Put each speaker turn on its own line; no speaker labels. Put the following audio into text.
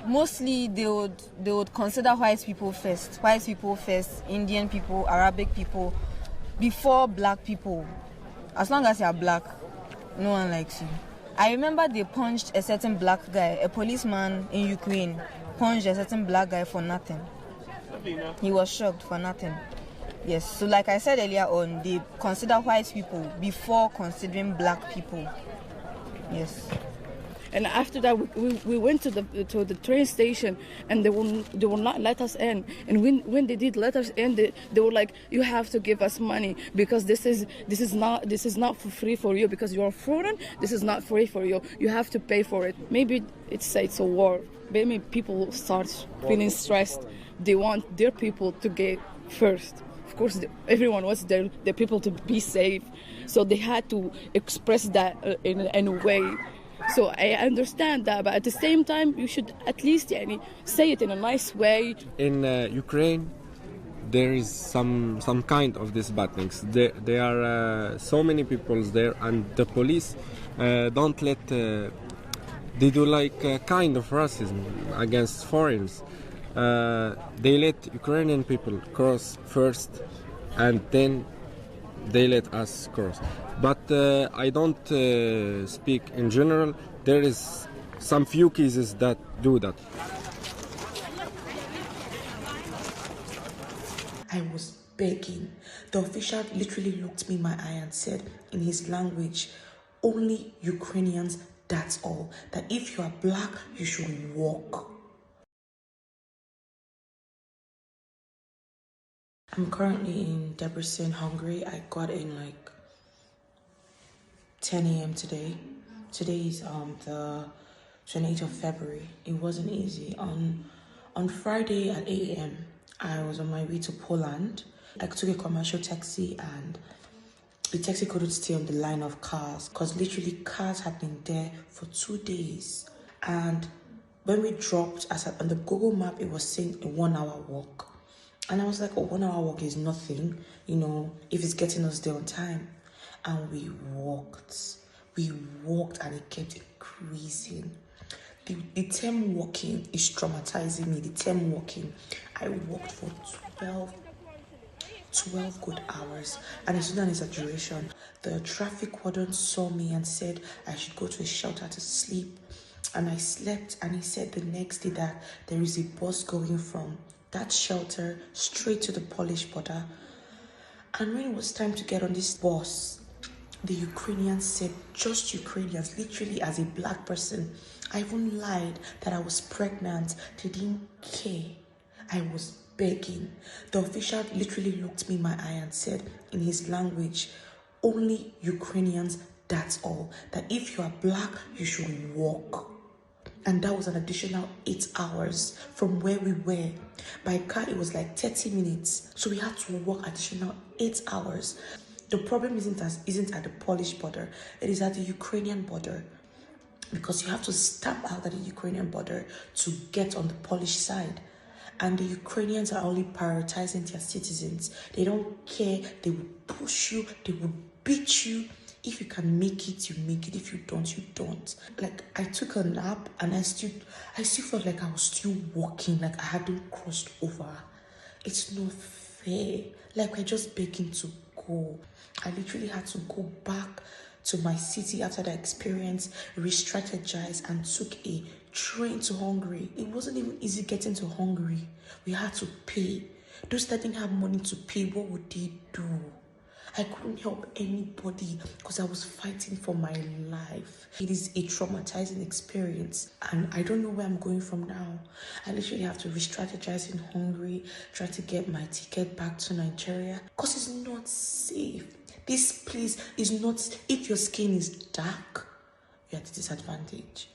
Mostly they would consider white people first, Indian people, Arabic people, before black people. As long as you're black, no one likes you. I remember they punched a certain black guy, a policeman in Ukraine, punched a certain black guy for nothing. He was shocked for nothing. Yes, so like I said earlier on, they consider white people before considering black people. Yes.
And after that, we went to the train station, and they will not let us in. And when they did let us in, they were like, "You have to give us money because this is not for free for you because you're foreign. This is not free for you. You have to pay for it." Maybe it's a war. Maybe people start feeling stressed. They want their people to get first. Of course, everyone wants their people to be safe, so they had to express that in a way. So I understand that, but at the same time, you should at least say it in a nice way.
In Ukraine, there is some kind of these bad things. There are so many people there, and the police don't let. They do kind of racism against foreigners. They let Ukrainian people cross first, and then they let us cross. But I don't speak in general. There is some few cases that do that.
I was begging. The official literally looked me in my eye and said in his language, "Only Ukrainians, that's all. That if you are black, you should walk." I'm currently in Debrecen, Hungary. I got in 10 a.m. today. Today is the 28th of February. It wasn't easy. On Friday at 8 a.m., I was on my way to Poland. I took a commercial taxi, and the taxi couldn't stay on the line of cars because literally cars had been there for 2 days. And when we dropped, on the Google map, it was saying a 1 hour walk. And I was like, a 1 hour walk is nothing, if it's getting us there on time. And we walked and it kept increasing. The term walking is traumatizing me. The term walking, I walked for 12 good hours, and it's not an exaggeration. The traffic warden saw me and said I should go to a shelter to sleep, and I slept. And he said the next day that there is a bus going from that shelter straight to the Polish border. And when it was time to get on this bus, the Ukrainians said, just Ukrainians, literally as a black person. I even lied that I was pregnant. They didn't care. I was begging. The official literally looked me in my eye and said in his language, "Only Ukrainians, that's all. That if you are black, you should walk." And that was an additional 8 hours from where we were. By car, it was 30 minutes. So we had to walk additional 8 hours. The problem isn't at the Polish border. It is at the Ukrainian border. Because you have to step out at the Ukrainian border to get on the Polish side. And the Ukrainians are only prioritizing their citizens. They don't care. They will push you. They will beat you. If you can make it, you make it. If you don't, you don't. I took a nap, and I still felt like I was still walking, I hadn't crossed over. It's not fair. We're just begging to go. I literally had to go back to my city after that experience, re-strategize, and took a train to Hungary. It wasn't even easy getting to Hungary. We had to pay. Those that didn't have money to pay, what would they do? I couldn't help anybody because I was fighting for my life. It is a traumatizing experience, and I don't know where I'm going from now. I literally have to re-strategize in Hungary, try to get my ticket back to Nigeria because it's not safe. This place is not, if your skin is dark, you're at a disadvantage.